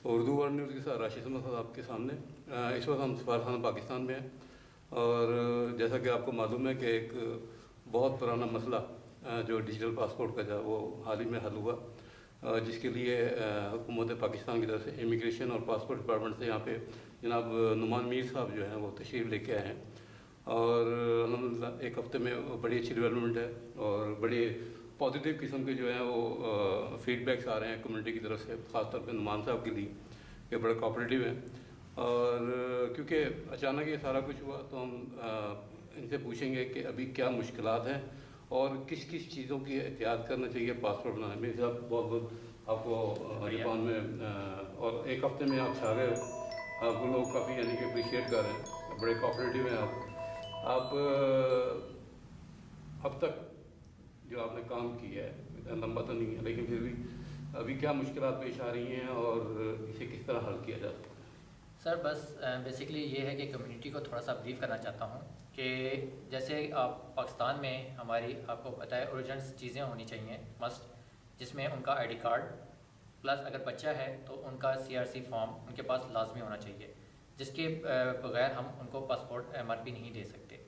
Urdu world news के साथ राशिद अहमद आपके सामने। इस वक्त हम सफारतखाना पाकिस्तान में हैं और जैसा कि आपको मालूम है कि एक बहुत पुराना मसला जो डिजिटल पासपोर्ट का था वो हाल ही में हल हुआ, जिसके लिए हुकूमत पाकिस्तान की तरफ से इमिग्रेशन और पासपोर्ट डिपार्टमेंट से यहाँ पे जनाब नुमान मीर साहब जो हैं वो तशरीफ़ लेके आए हैं और अल्हम्दुलिल्लाह एक हफ़्ते में बड़ी अच्छी डेवलपमेंट है और बड़े पॉजिटिव किस्म के जो हैं वो फीडबैक्स आ रहे हैं कम्युनिटी की तरफ से, ख़ासतौर पे नुमान साहब के लिए कि बड़े कोऑपरेटिव हैं। और क्योंकि अचानक ये सारा कुछ हुआ तो हम इनसे पूछेंगे कि अभी क्या मुश्किलात हैं और किस किस चीज़ों की एहतियात करना चाहिए पासपोर्ट बनाने में। साहब बहुत बहुत आपको जापान में और एक हफ़्ते में आप छा गए हो, आपको लोग काफ़ी यानी कि अप्रिशिएट कर रहे हैं, बड़े कोऑपरेटिव हैं आप अब तक जो आपने काम किया है इतना लंबा तो नहीं है, लेकिन फिर भी अभी क्या मुश्किलात पेश आ रही हैं और इसे किस तरह हल किया जा सकता है? सर बस बेसिकली ये है कि कम्युनिटी को थोड़ा सा ब्रीफ करना चाहता हूँ कि जैसे आप पाकिस्तान में हमारी आपको पता है ओरिजिनल चीज़ें होनी चाहिए मस्ट, जिसमें उनका आईडी कार्ड प्लस अगर बच्चा है तो उनका सीआरसी फॉर्म उनके पास लाजमी होना चाहिए, जिसके बगैर हम उनको पासपोर्ट एमआरपी नहीं दे सकते।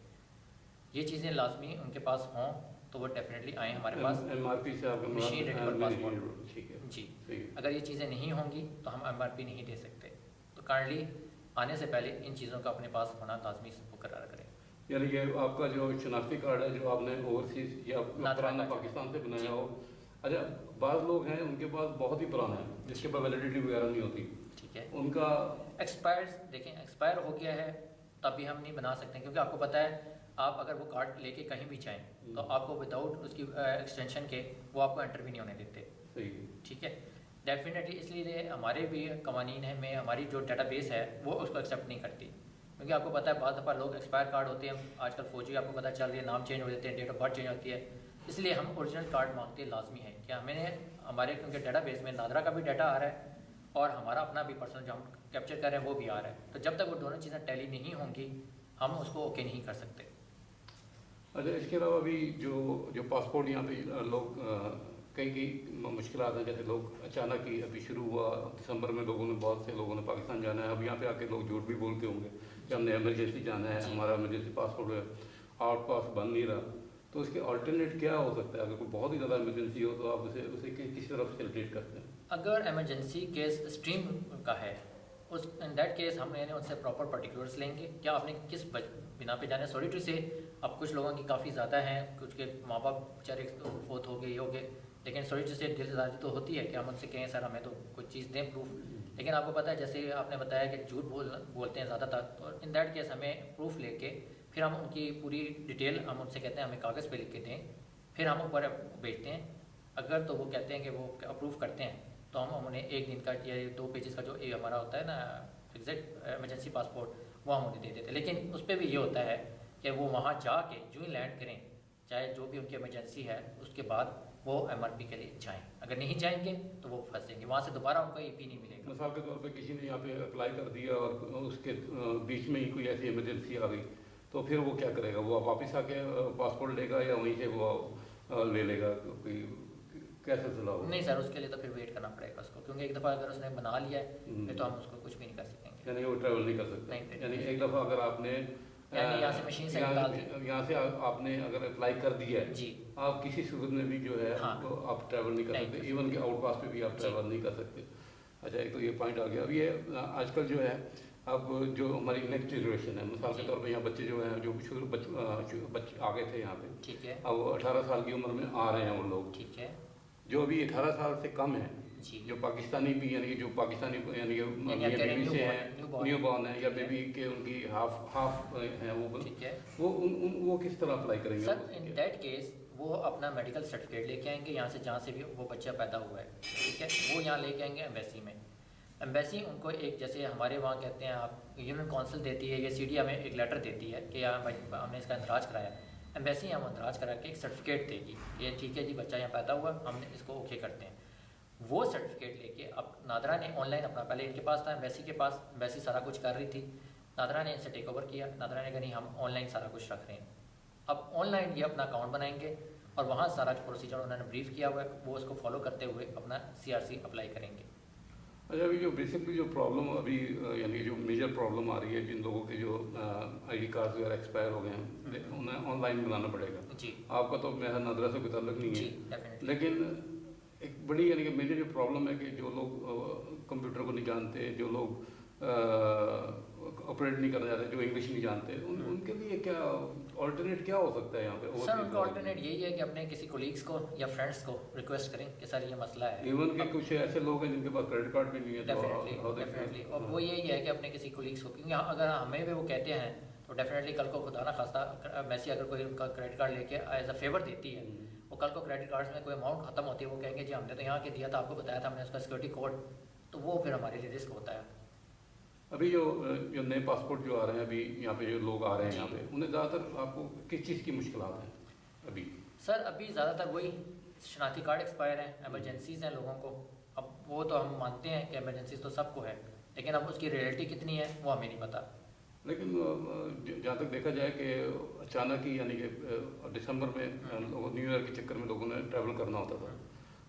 ये चीज़ें लाजमी उनके पास हों तो वो डेफिनेटली आएँ हमारे पास एमआरपी से आपका मशीन रेडेबल पासपोर्ट। ठीक है जी, सही। अगर ये चीज़ें नहीं होंगी तो हम एमआरपी नहीं दे सकते। तो काइंडली आने से पहले इन चीज़ों का अपने पास होना लाजमी करार करें। यानी कि आपका जो शनाख्ती कार्ड है जो आपने ओवरसीज या पुराना पाकिस्तान से बनाया हो, अच्छा बाज़ लोग हैं उनके पास बहुत ही पुराना है जिसके पास वैलिडिटी वगैरह नहीं होती, ठीक है, उनका एक्सपायर देखें एक्सपायर हो गया है तब भी हम नहीं बना सकते, क्योंकि आपको पता है आप अगर वो कार्ड लेके कहीं भी जाएं तो आपको विदाउट उसकी एक्सटेंशन के वो आपको एंटर भी नहीं होने देते। सही, ठीक है, डेफिनेटली इसलिए हमारे भी कवानीन है में हमारी जो डेटाबेस है वो उसको एक्सेप्ट नहीं करती, क्योंकि आपको पता है बहुत दफ़ा लोग एक्सपायर कार्ड होते हैं आजकल फौजी, आपको पता चल रही है नाम चेंज हो जाते हैं, डेट ऑफ बर्थ चेंज होती है, इसलिए हम ओरिजिनल कार्ड मांगते हैं लाजमी है कि हमें हमारे क्योंकि डेटाबेस में नादरा का भी डाटा आ रहा है और हमारा अपना भी पर्सनल जो हम कैप्चर कर रहे हैं वो भी आ रहा है, तो जब तक वो दोनों चीज़ें टैली नहीं होंगी हम उसको ओके नहीं कर सकते। अच्छा इसके अलावा भी जो पासपोर्ट यहाँ पे लोग कई मुश्किलात हैं, जैसे लोग अचानक ही अभी शुरू हुआ दिसंबर में लोगों ने बहुत से लोगों ने पाकिस्तान जाना है, अब यहाँ पे आके लोग झूठ भी बोलते होंगे कि हमने एमरजेंसी जाना है, हमारा एमरजेंसी पासपोर्ट है, आउट पास बन नहीं रहा, तो उसके अल्टरनेट क्या हो सकता है? अगर कोई बहुत ही ज़्यादा एमरजेंसी हो तो आप उसे किस तरफ सेलिब्रेट करते हैं? अगर एमरजेंसी केस स्ट्रीम का है उस इन दैट केस हम यानी उनसे प्रॉपर पर्टिकुलर्स लेंगे, क्या आपने किस बिना पे जाना है। सॉरी टू से अब कुछ लोगों की काफ़ी ज़्यादा हैं, कुछ के माँ बाप बेचारे फोत हो गए ये हो गए, लेकिन सॉरी टू से दिलदारी तो होती है कि हम उनसे कहें सर हमें तो कुछ चीज़ दें प्रूफ, लेकिन आपको पता है जैसे आपने बताया कि झूठ बोलते हैं ज़्यादातर, तो इन दैट केस हमें प्रूफ लेके फिर हम उनकी पूरी डिटेल हम उनसे कहते हैं हमें कागज़ पे लिख के दें, फिर हम ऊपर भेजते हैं। अगर तो वो कहते हैं कि वो अप्रूव करते हैं तो हम उन्हें एक दिन का या 2 पेजेस का जो ये हमारा होता है ना एग्जैक्ट एमरजेंसी पासपोर्ट वो हम उन्हें दे देते हैं, लेकिन उस पर भी ये होता है कि वो वहाँ जाके जो ही लैंड करें चाहे जो भी उनकी इमरजेंसी है उसके बाद वो एमआरपी के लिए जाएं, अगर नहीं जाएंगे तो वो फंसेंगे, वहाँ से दोबारा उनको ईपी नहीं मिलेगा। मिसाल के तौर पे किसी ने यहाँ पे अप्लाई कर दिया और उसके बीच में ही कोई ऐसी इमरजेंसी आ गई तो फिर वो क्या करेगा? वो वापस आके पासपोर्ट लेगा या वहीं से वो ले लेगा? कोई कैसे सिला होगा? नहीं सर, उसके लिए तो फिर वेट करना पड़ेगा उसको, क्योंकि एक दफ़ा अगर उसने बना लिया है फिर तो हम उसको कुछ भी नहीं कर सकेंगे। यानी वो ट्रैवल नहीं कर सकते? नहीं, यानी एक दफ़ा अगर आपने यहाँ से मशीन से निकाल दी, यहाँ से आपने अगर अप्लाई कर दिया है जी, आप किसी सूरत में भी जो है हाँ, तो आप ट्रैवल नहीं कर सकते, इवन के आउट पास पे भी आप ट्रैवल नहीं कर सकते। अच्छा एक तो ये पॉइंट आ गया। अब ये आजकल जो है अब जो हमारी नेक्स्ट जनरेशन है, मिसाल के तौर पे यहाँ बच्चे जो हैं जो शुरू बच्चे आ गए थे यहाँ पे, ठीक है, अब 18 साल की उम्र में आ रहे हैं वो लोग, ठीक है, जो अभी 18 साल से कम है, जी, जो पाकिस्तानी भी यानी कि जो पाकिस्तानी यानी कि बेबी से हैं, न्यू बॉर्न है या बेबी के उनकी हाफ है वो, ठीक है, वो किस तरह अप्लाई करेंगे? सर इन दैट केस वो अपना मेडिकल सर्टिफिकेट लेके आएंगे यहाँ से जहाँ से भी वो बच्चा पैदा हुआ है, ठीक है, वो यहाँ लेके आएंगे एम्बेसी में। एम्बेसी उनको एक जैसे हमारे वहाँ कहते हैं आप यूनियन काउंसिल देती है या सीडी हमें एक लेटर देती है कि यहाँ हमने इसका इंदराज कराया, एम्बेसी हम इंदराज करा के एक सर्टिफिकेट देगी ये ठीक है जी बच्चा यहाँ पैदा हुआ हमने इसको ओके करते हैं। वो सर्टिफिकेट लेके अब नादरा ने ऑनलाइन अपना पहले इनके पास था एम्बेसी के पास, एम्बेसी सारा कुछ कर रही थी, नादरा ने इनसे टेक ओवर किया, नादरा ने कहा नहीं हम ऑनलाइन सारा कुछ रख रहे हैं। अब ऑनलाइन ये अपना अकाउंट बनाएंगे और वहाँ सारा प्रोसीजर उन्होंने ब्रीफ किया हुआ है वो उसको फॉलो करते हुए अपना CRC अप्लाई करेंगे। अच्छा, अभी जो बेसिकली जो प्रॉब्लम अभी यानी जो मेजर प्रॉब्लम आ रही है, जिन लोगों के जो आईडी कार्ड वगैरह एक्सपायर हो गए हैं, उन्हें ऑनलाइन बनाना पड़ेगा। जी आपका तो मेरा नादरा से कोई ताल्लुक नहीं जी है, डेफिनेटली। लेकिन एक बड़ी यानी कि मेजर जो प्रॉब्लम है कि जो लोग कंप्यूटर को नहीं जानते, जो लोग ऑपरेट नहीं करना चाहते, जो इंग्लिश नहीं जानते, उनके लिए क्या ऑल्टरनेट क्या हो सकता है यहाँ पे? सर उनका ऑल्टरनेट यही है कि अपने किसी कोलीग्स को या फ्रेंड्स को रिक्वेस्ट करें कि सर ये मसला है। इवन के कुछ ऐसे लोग हैं जिनके पास क्रेडिट कार्ड भी नहीं है, डेफिनेटली और वो यही है कि अपने किसी कोलीग्स को, क्योंकि अगर हमें भी वो कहते हैं तो डेफिनेटली कल को खुदा ना खास्ता मैसी अगर कोई उनका क्रेडिट कार्ड लेके एज अ फेवर देती है, वो कल को क्रेडिट कार्ड्स में कोई अमाउंट खत्म होती है, वो कहेंगे जी हमने तो यहाँ के दिया था, आपको बताया था हमने उसका सिक्योरिटी कोड, तो वो फिर हमारे लिए रिस्क होता है। अभी जो नए पासपोर्ट जो आ रहे हैं, अभी यहाँ पे जो लोग आ रहे हैं यहाँ पे, उन्हें ज़्यादातर आपको किस चीज़ की मुश्किलात हैं अभी? सर अभी ज़्यादातर वही शनाख्ती कार्ड एक्सपायर हैं, एमरजेंसीज़ हैं लोगों को। अब वो तो हम मानते हैं कि एमरजेंसीज तो सबको है, लेकिन अब उसकी रियलिटी कितनी है वो हमें नहीं पता। लेकिन जहाँ तक देखा जाए कि अचानक ही यानी कि दिसंबर में न्यू ईयर के चक्कर में लोगों ने ट्रैवल करना होता था,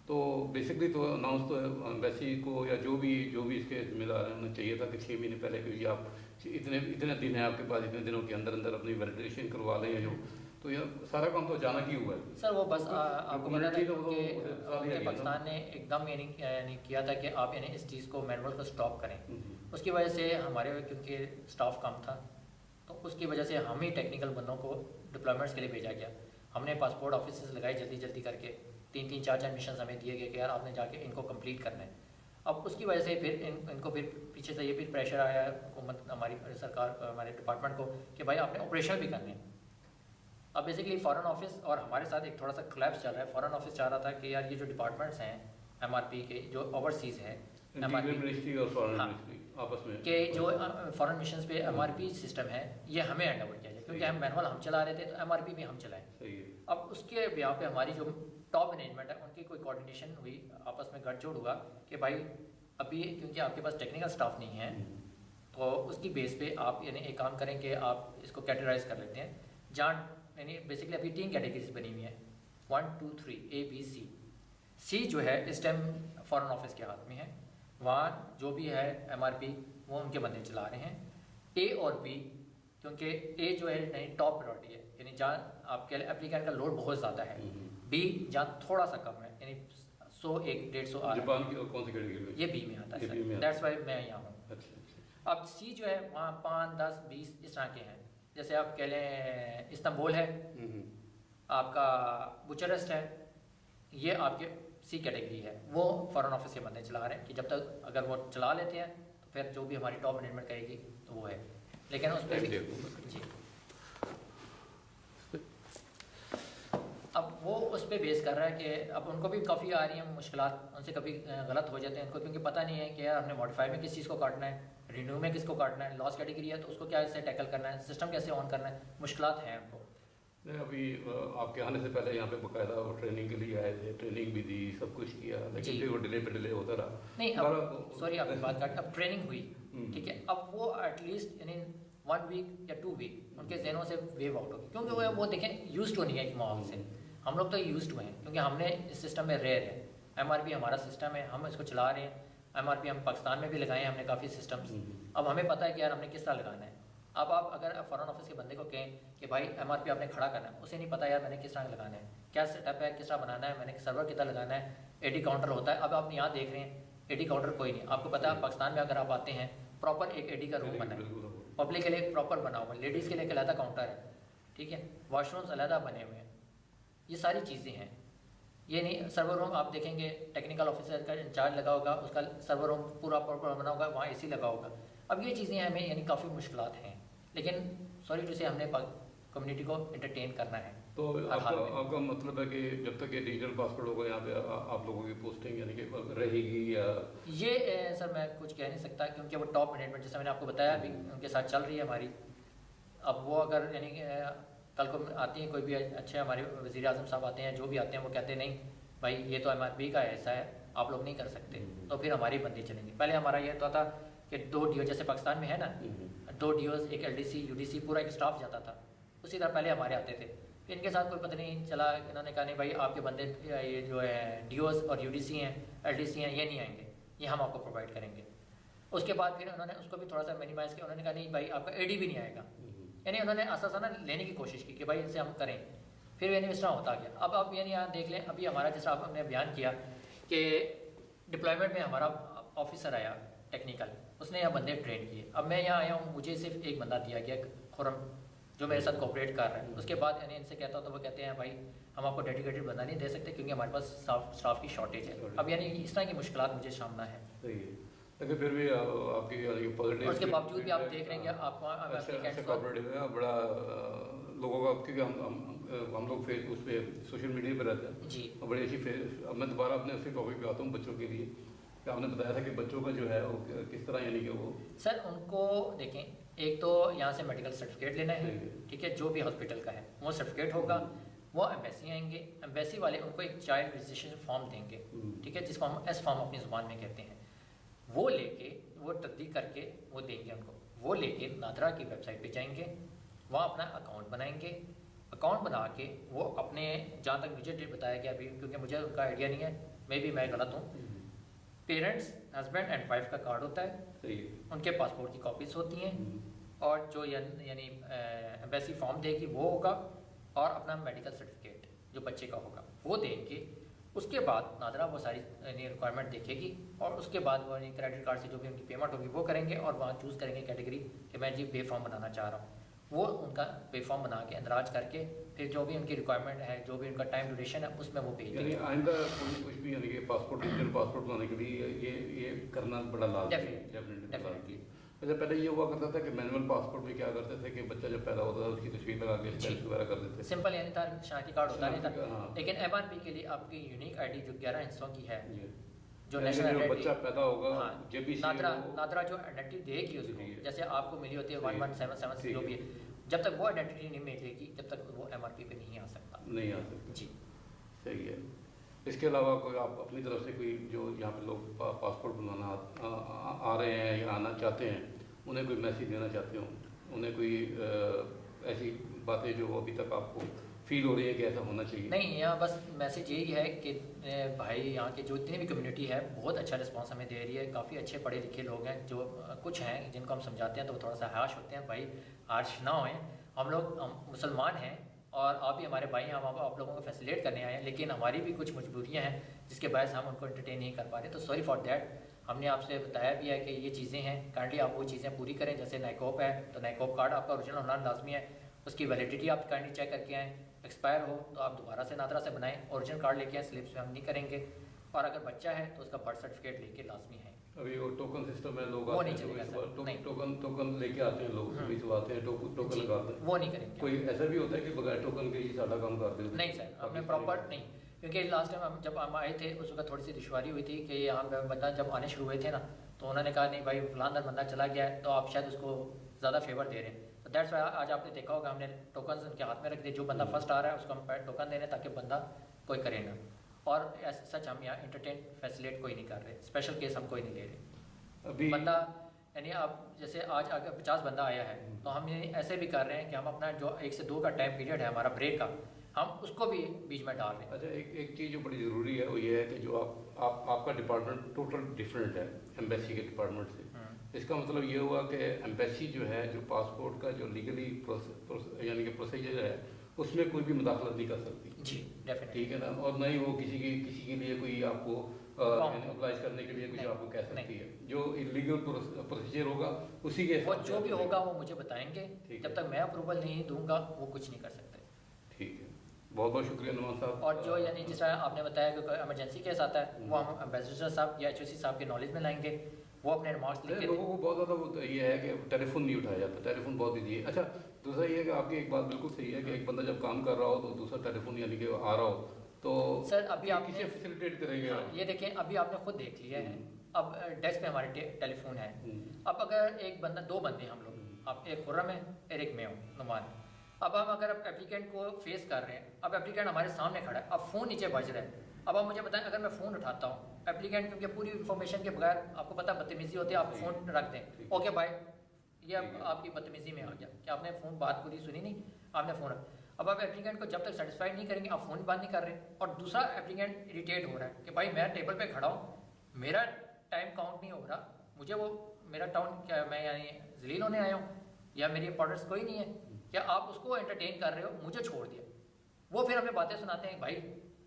तो बेसिकली तो अनाउंस तो एम्बेसी को या जो भी इसके जिम्मेदार हैं उन्हें चाहिए था कि 6 महीने पहले कि आप इतने दिन हैं आपके पास, इतने दिनों के अंदर अंदर अपनी वैलिडेशन करवा लें या जो, तो यह सारा काम तो अचानक ही हुआ है। सर वो बस आपको पता था तो कि पाकिस्तान ने एकदम यानी किया था कि आप यानी इस चीज़ को मैनुअल को स्टॉप करें, उसकी वजह से हमारे क्योंकि स्टाफ कम था तो उसकी वजह से हम ही टेक्निकल बंदों को डिप्लॉयमेंट्स के लिए भेजा गया। हमने पासपोर्ट ऑफिस लगाए जल्दी करके, 3 4 मिशन हमें दिए गए कि यार आपने जाके इनको कंप्लीट करना है। अब उसकी वजह से फिर इनको फिर पीछे से ये भी प्रेशर आया हुकूमत हमारी सरकार हमारे डिपार्टमेंट को कि भाई आपने ऑपरेशन भी करने हैं। अब बेसिकली फॉरेन ऑफिस और हमारे साथ एक थोड़ा सा क्लैप्स चल रहा है। फॉरेन ऑफिस चाह रहा था कि यार ये जो डिपार्टमेंट्स हैं एमआरपी के जो ओवरसीज हैं, मिनिस्ट्री और फॉरेन मिनिस्ट्री आपस में के जो फॉरेन मिशंस पे एमआरपी सिस्टम है ये हमें हैंड ओवर किया जाए, क्योंकि हम मैनुअल हम चला रहे थे तो एमआरपी भी हम चलाएं। सही है। अब उसके ब्याह पे हमारी जो टॉप मैनेजमेंट है उनकी कोई कोऑर्डिनेशन हुई, आपस में गठजोड़ हुआ कि भाई अभी क्योंकि आपके पास टेक्निकल स्टाफ नहीं है तो उसकी बेस पे आप यानी एक काम करें कि आप इसको कैटेगराइज कर लेते हैं, जहाँ यानी बेसिकली अभी 3 कैटेगरीज बनी हुई हैं 1 2 3 A B C। सी जो है इस टाइम फॉरेन ऑफिस के हाथ में है, वहाँ जो भी है एमआरपी वो उनके बंदे चला रहे हैं। ए और बी क्योंकि ए जो है टॉप प्रायोरिटी है यानी जहाँ आपके एप्लीकेंट का लोड बहुत ज़्यादा है, बी जहाँ थोड़ा सा कम है यानी 100 150 आ रहा जापान की कौन सी कैटेगरी में? ये बी में आता है सर, दैट्स वाई मैं यहाँ हूँ। अच्छा। अब सी जो है वहाँ 5 10 20 इस तरह के हैं, जैसे आप कह लें इस्तांबुल है, आपका बुचारेस्ट है, ये आपके सी कैटेगरी है। वो फॉरेन ऑफिस के बंदे चला रहे हैं कि जब तक अगर वो चला लेते हैं तो फिर जो भी हमारी टॉप मैनेजमेंट कहेगी तो वो है, लेकिन उस पर जी अब वो उस पर बेस कर रहा है कि अब उनको भी काफ़ी आ रही हैं मुश्किलात, उनसे कभी गलत हो जाते हैं उनको, क्योंकि पता नहीं है कि यार हमने मॉडिफाई में किस चीज़ को काटना है, रिन्यू में किसको काटना है, लॉस कैटेगरी है तो उसको क्या इससे टैकल करना है, सिस्टम कैसे ऑन करना है, मुश्किलात हैं उनको। नहीं, अभी आपके आने से पहले यहाँ पे बकायदा वो ट्रेनिंग के लिए आए थे, ट्रेनिंग भी दी, सब कुछ किया, लेकिन फिर वो डिले पे डिले होता रहा। नहीं अब सॉरी आपकी बात काट, अब ट्रेनिंग हुई ठीक है, अब वो एटलीस्ट यानी 1 वीक या 2 वीक उनके जहनों से वेव आउट होगी, क्योंकि वो देखें यूज टू नहीं है एक माहौल से, हम लोग तो यूज हुए हैं क्योंकि हमने इस सिस्टम में रह रहे। एमआरपी हमारा सिस्टम है, हम इसको चला रहे हैं। एमआरपी हम पाकिस्तान में भी लगाए हैं हमने काफ़ी सिस्टम्स, अब हमें पता है कि यार हमने किस तरह लगाना है। अब आप अगर फॉरेन ऑफिस के बंदे को कहें कि भाई एमआरपी आपने खड़ा करना है, उसे नहीं पता यार मैंने किस तरह लगाना है, क्या सेटअप है, किस तरह बनाना है, मैंने सर्वर कितना लगाना है, एडी काउंटर होता है। अब आप यहाँ देख रहे हैं एडी काउंटर कोई नहीं, आपको पता है पाकिस्तान में अगर आप आते हैं प्रॉपर एक एडी का रूम बना है, पब्लिक के लिए प्रॉपर बना हुआ है, लेडीज़ के लिए एक अलहदा काउंटर है, ठीक है, वॉशरूम्स अलहदा बने हुए हैं, ये सारी चीज़ें हैं। ये नहीं सर्वर रूम आप देखेंगे टेक्निकल ऑफिसर का इंचार्ज लगा होगा, उसका सर्वर रूम पूरा प्रॉपर बना होगा, वहाँ एसी लगा होगा। अब ये चीज़ें हमें यानी काफ़ी मुश्किलात हैं, लेकिन सॉरी टू से हमने कम्युनिटी को एंटरटेन करना है। तो आपका मतलब है कि जब तक ये डिजिटल पासपोर्ट होगा यहाँ पे आप लोगों की पोस्टिंग यानी कि रहेगी या ये सर मैं कुछ कह नहीं सकता, क्योंकि वो टॉप मैनेजमेंट जैसे मैंने आपको बताया अभी उनके साथ चल रही है हमारी। अब वो अगर यानी कल को आती हैं कोई भी अच्छे हमारे वज़ीर आज़म साहब आते हैं, जो भी आते हैं वो कहते हैं नहीं भाई ये तो एमआरपी का ऐसा है आप लोग नहीं कर सकते, तो फिर हमारी बंदी चलेंगी। पहले हमारा ये तो था कि 2 DO जैसे पाकिस्तान में है ना 2 DOs, एक LDC UDC पूरा एक स्टाफ जाता था, उसी तरह पहले हमारे आते थे। फिर इनके साथ कोई पता नहीं चला, इन्होंने कहा नहीं भाई आपके बंदे ये जो है DOs और UDC हैं LDC हैं ये नहीं आएंगे, ये हम आपको प्रोवाइड करेंगे। उसके बाद फिर उन्होंने उसको भी थोड़ा सा मिनिमाइज़ किया, उन्होंने कहा नहीं भाई आपका एडी भी नहीं आएगा, यानी उन्होंने आसान लेने की कोशिश की कि भाई इनसे हम करें, फिर यानी इस तरह होता गया। अब आप यानी यहाँ देख लें, अभी हमारा जैसा आपने बयान किया कि डिप्लॉयमेंट में हमारा ऑफिसर आया टेक्निकल, उसने यहाँ बंदे ट्रेन किए। अब मैं यहाँ आया हूँ, मुझे सिर्फ एक बंदा दिया गया खुरम, जो मेरे साथ कोऑपरेट कर रहा है। उसके बाद यानी इनसे कहता हूँ तो वो कहते हैं भाई हम आपको डेडिकेटेड बंदा नहीं दे सकते क्योंकि हमारे पास स्टाफ की शॉर्टेज है। अब यानी इस तरह की मुश्किलात मुझे सामना है। लेकिन फिर भी आपकी पॉजिटिव, उसके बावजूद भी आप देख रहे हैं आपको अच्छा कोऑपरेटिव है बड़ा लोगों का, क्योंकि हम लोग फेस उस पर सोशल मीडिया पर रहते हैं जी। और बड़ी अच्छी फेस। अब मैं दोबारा अपने उसी टॉपिक पे आता हूँ बच्चों के लिए, कि आपने बताया था कि बच्चों का जो है वो किस तरह यानी कि वो सर उनको देखें, एक तो यहाँ से मेडिकल सर्टिफिकेट लेना है, ठीक है, जो भी हॉस्पिटल का है वो सर्टिफिकेट होगा। वो एम्बेसी आएंगे, एम्बेसी वाले उनको एक चाइल्ड रजिस्ट्रेशन फॉर्म देंगे, ठीक है, जिसको हम एस फॉर्म अपनी ज़ुबान में कहते हैं। वो लेके वो तस्दीक करके वो देंगे उनको। वो लेके नादरा की वेबसाइट पे जाएंगे, वहाँ अपना अकाउंट बनाएंगे। अकाउंट बना के वो अपने, जहाँ तक मुझे बताया गया अभी, क्योंकि मुझे उनका आइडिया नहीं है, मैं भी मैं गलत हूँ, पेरेंट्स हस्बैंड एंड वाइफ का कार्ड होता है, उनके पासपोर्ट की कॉपीज होती हैं, और जो यानी एम्बेसी फॉर्म देगी वो होगा, और अपना मेडिकल सर्टिफिकेट जो बच्चे का होगा वो देंगे। उसके बाद नादरा वो सारी रिक्वायरमेंट देखेगी, और उसके बाद वो क्रेडिट कार्ड से जो भी उनकी पेमेंट होगी वो करेंगे, और वहाँ चूज़ करेंगे कैटेगरी कि मैं जी पे फॉर्म बनाना चाह रहा हूँ। वो उनका पे फॉर्म बना के अंदराज करके फिर जो भी उनकी रिक्वायरमेंट है, जो भी उनका टाइम ड्यूरेशन है, उसमें वो भेज यानी देंगे। आइंदा कुछ भी यानी कि पासपोर्ट डिजिटल पासपोर्ट बनाने के लिए ये करना बड़ा लाजमी है, डेफिनेटली। अच्छा, पहले ये हुआ करता था कि मैनुअल पासपोर्ट में क्या करते थे कि बच्चा जब पैदा होता था उसकी तस्वीर लगा के स्टैम्प वगैरह कर देते थे, सिंपल यानी था, शनाख्ती कार्ड होता नहीं था। हाँ। लेकिन एमआरपी के लिए आपकी यूनिक आईडी जो 11 हिस्सों की है, जो यानी नेशनल जो बच्चा पैदा होगा, हाँ, जब भी नादरा जो आइडेंटिटी देगी उसको, जैसे आपको मिली होती है 1177 जो भी है, जब तक वो आइडेंटिटी नहीं मिलेगी तब तक वो एमआरपी पे नहीं आ सकता। नहीं आ सकता जी, सही है। इसके अलावा कोई आप अपनी तरफ से कोई जो यहाँ पे लोग पासपोर्ट बनाना आ रहे हैं या आना चाहते हैं, उन्हें कोई मैसेज देना चाहते हो, उन्हें कोई ऐसी बातें जो अभी तक आपको फील हो रही है कि ऐसा होना चाहिए? नहीं, यहाँ बस मैसेज यही है कि भाई यहाँ के जो इतनी भी कम्युनिटी है बहुत अच्छा रिस्पांस हमें दे रही है। काफ़ी अच्छे पढ़े लिखे लोग हैं, जो कुछ हैं जिनको हम समझाते हैं तो वो थोड़ा सा हाश होते हैं, भाई हाश ना होएं, हम मुसलमान हैं और आप भी हमारे भाई हैं, हम आप लोगों को फैसिलिटेट करने आए हैं, लेकिन हमारी भी कुछ मजबूरियाँ हैं जिसके बायस हम उनको एंटरटेन नहीं कर पा रहे, तो सॉरी फॉर दैट। हमने आपसे बताया भी है कि ये चीज़ें हैं, काइंडली आप वो चीज़ें पूरी करें। जैसे नाइकोप है तो नाइकोप कार्ड आपका ओरिजिनल होना लाजमी है, उसकी वैलिडिटी आप काइंडली चेक करके आएँ, एक्सपायर हो तो आप दोबारा से नादरा से बनाएं, ओरिजिनल कार्ड लेके आएँ, स्लिप्स में हम नहीं करेंगे। और अगर बच्चा है तो उसका बर्थ सर्टिफिकेट लेके लाजमी है। अभी वो टोकन सिस्टम है, लोग वो नहीं चलेगा सर, टोकन लेके आते हैं लोग, सभी से आते हैं टोकन लगाते हैं, वो नहीं करेंगे। कोई ऐसा भी होता है कि बगैर टोकन के ही सारा काम करते हैं? नहीं सर, हमने प्रॉपर नहीं, क्योंकि लास्ट टाइम हम जब हम आए थे उस वक्त थोड़ी सी दुश्वारी हुई थी कि यहाँ पे बंदा जब आने शुरू हुए थे ना, तो उन्होंने कहा नहीं भाई फलाना बंदा चला गया है तो आप शायद उसको ज़्यादा फेवर दे रहे हैं, तो दैट्स वाई आज आपने देखा होगा हमने टोकन उनके हाथ में रख दिए। जो बंदा फर्स्ट आ रहा है उसको हम टोकन दे रहे हैं ताकि बंदा कोई करे ना। और सच हम यहाँ इंटरटेन फैसिलेट कोई नहीं कर रहे, स्पेशल केस हम कोई नहीं ले रहे। अभी बंदा यानी आप जैसे आज अगर 50 बंदा आया है तो हम ये ऐसे भी कर रहे हैं कि हम अपना जो 1 से 2 का टाइम पीरियड है हमारा ब्रेक का, हम उसको भी बीच में डाल रहे हैं। अच्छा, एक चीज़ जो बड़ी ज़रूरी है वो ये है कि जो आपका डिपार्टमेंट टोटल डिफरेंट है एम्बेसी के डिपार्टमेंट से। इसका मतलब ये हुआ कि एम्बेसी जो है, जो पासपोर्ट का जो लीगली यानी कि प्रोसीजर है, उसमें कोई भी मुदाखलत नहीं कर सकती। जी डेफिनेटली, ठीक है ना, और नहीं वो किसी के लिए कोई आपको अप्लाई करने के लिए कुछ आपको कह सकती है। जो इलीगल प्रोसीजर होगा उसी के वो जो भी होगा वो मुझे बताएंगे, जब तक मैं अप्रूवल नहीं दूंगा वो कुछ नहीं कर सकते। ठीक है, बहुत बहुत शुक्रिया नुमान साहब। और जो यानी जिस तरह आपने बताया कि कोई इमरजेंसी केस आता है वो हम एम्बेसडर साहब या HOC साहब के नॉलेज में लाएंगे, वो अपने रिमार्क्स लिख के लोगों को बहुत ज़्यादा वो ये है कि टेलीफोन नहीं उठाया जाता, टेलीफोन बहुत बिजी है। अच्छा, दूसरा ये है कि आपकी एक बात बिल्कुल सही है कि एक बंदा जब काम कर रहा हो तो दूसरा टेलीफोन यानी कि आ रहा हो तो सर अभी आप किसे फैसिलिटेट करेंगे? ये देखें, अभी आपने खुद देख लिया है, अब डेस्क पे हमारे टेलीफोन है। अब अगर एक बंदा, 2 बंदे हम लोग, अब एक खुर्रम है और एक मैं हूँ नुमान, अब हम अगर एप्लीकेंट को फेस कर रहे हैं, अब एप्लीकेंट हमारे सामने खड़ा है, अब फ़ोन नीचे बज रहा है, अब आप मुझे बताएं अगर मैं फ़ोन उठाता हूँ एप्लीकेंट, क्योंकि पूरी इन्फॉर्मेशन के बगैर आपको पता बदतमीजी होती है, आप फ़ोन रख दें, ओके भाई ये अब आपकी बदतमीजी में आ गया कि आपने फ़ोन बात पूरी सुनी नहीं, आपने फ़ोन रख। अब आप एप्लीकेंट को जब तक सेटिस्फाइड नहीं करेंगे आप फ़ोन बंद नहीं कर रहे, और दूसरा एप्लीकेंट इरिटेट हो रहा है कि भाई मैं टेबल पे खड़ा हूँ, मेरा टाइम काउंट नहीं हो रहा, मुझे वो मेरा टाउन क्या मैं यानी जलील होने आया हूँ या मेरे इंपॉर्टेंस कोई नहीं है, क्या आप उसको एंटरटेन कर रहे हो, मुझे छोड़ दिया। वो फिर हमें बातें सुनाते हैं, भाई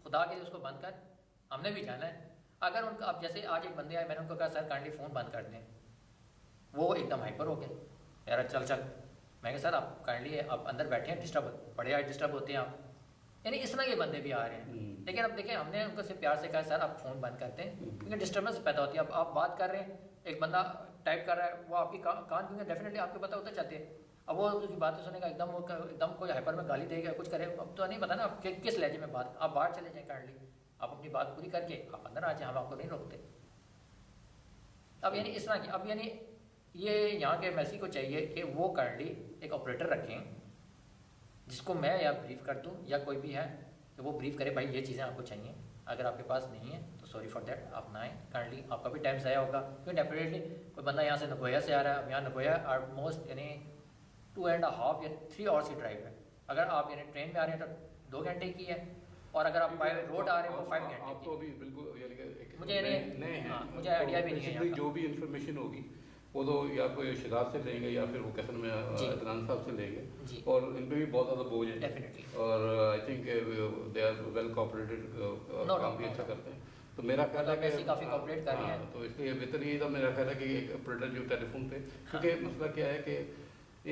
खुदा के लिए उसको बंद कर, हमने भी जाना है। अगर उनका अब जैसे आज एक बंदे आए, मैंने उनको कहा सर काइंडली फ़ोन बंद कर दें, वो एकदम हाइपर हो गए, यार चल चल। मैं कहा सर आप काइंडली आप अंदर बैठे हैं, डिस्टर्ब बड़े आज डिस्टर्ब होते हैं आप, यानी इस तरह के बंदे भी आ रहे हैं। लेकिन अब देखें हमने उनको सिर्फ प्यार से कहा सर आप फ़ोन बंद करते हैं, क्योंकि डिस्टर्बेंस पैदा होती है। अब आप बात कर रहे हैं, एक बंदा टाइप कर रहा है, वो आपकी कान क्योंकि डेफिनेटली आपको पता होता चाहते हैं। अब वो उसकी बातें सुनेगा, एकदम कोई हाइपर में गाली देगा, कुछ करे, अब तो नहीं पता ना किस लहजे में बात। आप बाहर चले जाएँ काइंडली, आप अपनी बात पूरी करके आप अंदर आ जाए, हम आपको नहीं रोकते। अब यानी इस तरह की, अब यानी ये यहाँ के एमएससी को चाहिए कि वो काइंडली एक ऑपरेटर रखें जिसको मैं या ब्रीफ कर दूँ या कोई भी है तो वो ब्रीफ करे, भाई ये चीज़ें आपको चाहिए, अगर आपके पास नहीं है तो सॉरी फॉर दैट, आप ना आए, काइंडली आपका भी टाइम ज़ाया होगा। क्योंकि डेफिनेटली कोई बंदा यहाँ से नगोया से आ रहा है, अब यहाँ नगोया ऑलमोस्ट यानी 2.5 या 3 आवर्स की ड्राइव है। अगर आप यानी ट्रेन में आ रहे हैं तो 2 घंटे की है, और अगर आप बाय रोड आ रहे हैं वो 5 घंटे आप की। तो अभी बिल्कुल यानी कि मुझे नए हैं, मुझे आइडिया भी नहीं है यहाँ का। जो भी इंफॉर्मेशन होगी वो तो या कोई शिदात से लेंगे या फिर वो कैसन में अदनान साहब से लेंगे, और इन पे भी बहुत ज़्यादा बोझ है डेफिनेटली, और I think they are well cooperated, काम भी अच्छा करते हैं। तो मेरा ख्याल है कि काफ़ी कोऑपरेट कर रहे हैं। तो इसलिए बेहतर यही था मेरा ख्याल है कि एक ऑपरेटर जो टेलीफोन पे, क्योंकि मसला क्या है कि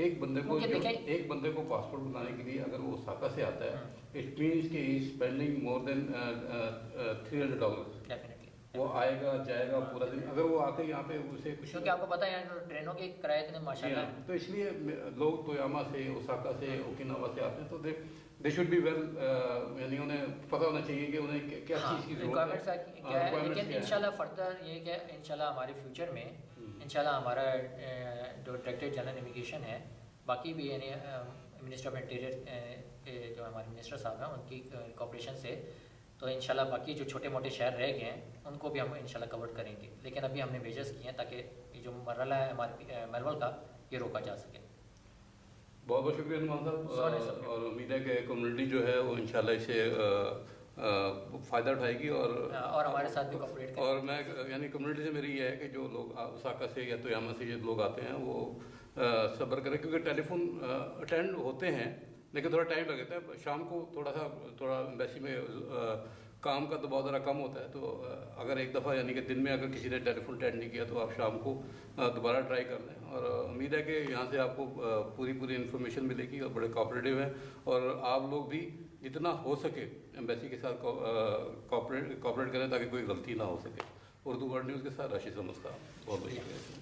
एक बंदे को पासपोर्ट बनाने के लिए अगर वो ओसाका से आता है, इट मीन्स कि ही स्पेंडिंग मोर देन $300। डेफिनेटली वो आएगा जाएगा पूरा दिन, अगर वो आके यहाँ पे उसे कुछ, क्योंकि आपको पता है यहाँ ट्रेनों के किराए इतने माशाल्लाह है। तो इसलिए लोग तोयामा से, ओसाका से, ओकिनावा से आते हैं, तो दे शुड बी वेल, यानी उन्हें पता होना चाहिए कि उन्हें क्या चीज़ की रिक्वायरमेंट्स जरूरत क्या है। लेकिन इंशाल्लाह फर्दर ये कि इंशाल्लाह हमारे फ्यूचर में इंशाल्लाह हमारा जो डायरेक्टर जनरल इमिग्रेशन है, बाकी भी यानी मिनिस्टर ऑफ इंटीरियर जो हमारे मिनिस्टर साहब हैं उनकी कॉपरेशन से, तो इंशाल्लाह बाकी जो छोटे मोटे शहर रह गए हैं उनको भी हम इंशाल्लाह कवर करेंगे। लेकिन अभी हमने मेजर्स किए हैं ताकि ये जो मरहला है हमारे मेलवल का, ये रोका जा सके। बहुत बहुत शुक्रिया नुमान साहब, और उम्मीद है कि कम्युनिटी जो है वो इंशाल्लाह इसे फ़ायदा उठाएगी और हमारे साथ भी कोऑपरेट करेगी। और मैं यानी कम्युनिटी से मेरी ये है कि जो लोग ओसाका से या तोयामा से जो लोग आते हैं वो सब्र करें, क्योंकि टेलीफोन अटेंड होते हैं लेकिन थोड़ा टाइम लगता है। शाम को थोड़ा एम्बेसी में काम का दबाव ज़रा कम होता है, तो अगर एक दफ़ा यानी कि दिन में अगर किसी ने टेलीफोन अटेंड नहीं किया तो आप शाम को दोबारा ट्राई कर लें, और उम्मीद है कि यहाँ से आपको पूरी इन्फॉर्मेशन मिलेगी और बड़े कोऑपरेटिव हैं, और आप लोग भी जितना हो सके एम्बेसी के साथ कोऑपरेट करें ताकि कोई गलती ना हो सके। उर्दू वर्ल्ड न्यूज़ के साथ राशिद समस्ता, बहुत बहुत शुक्रिया।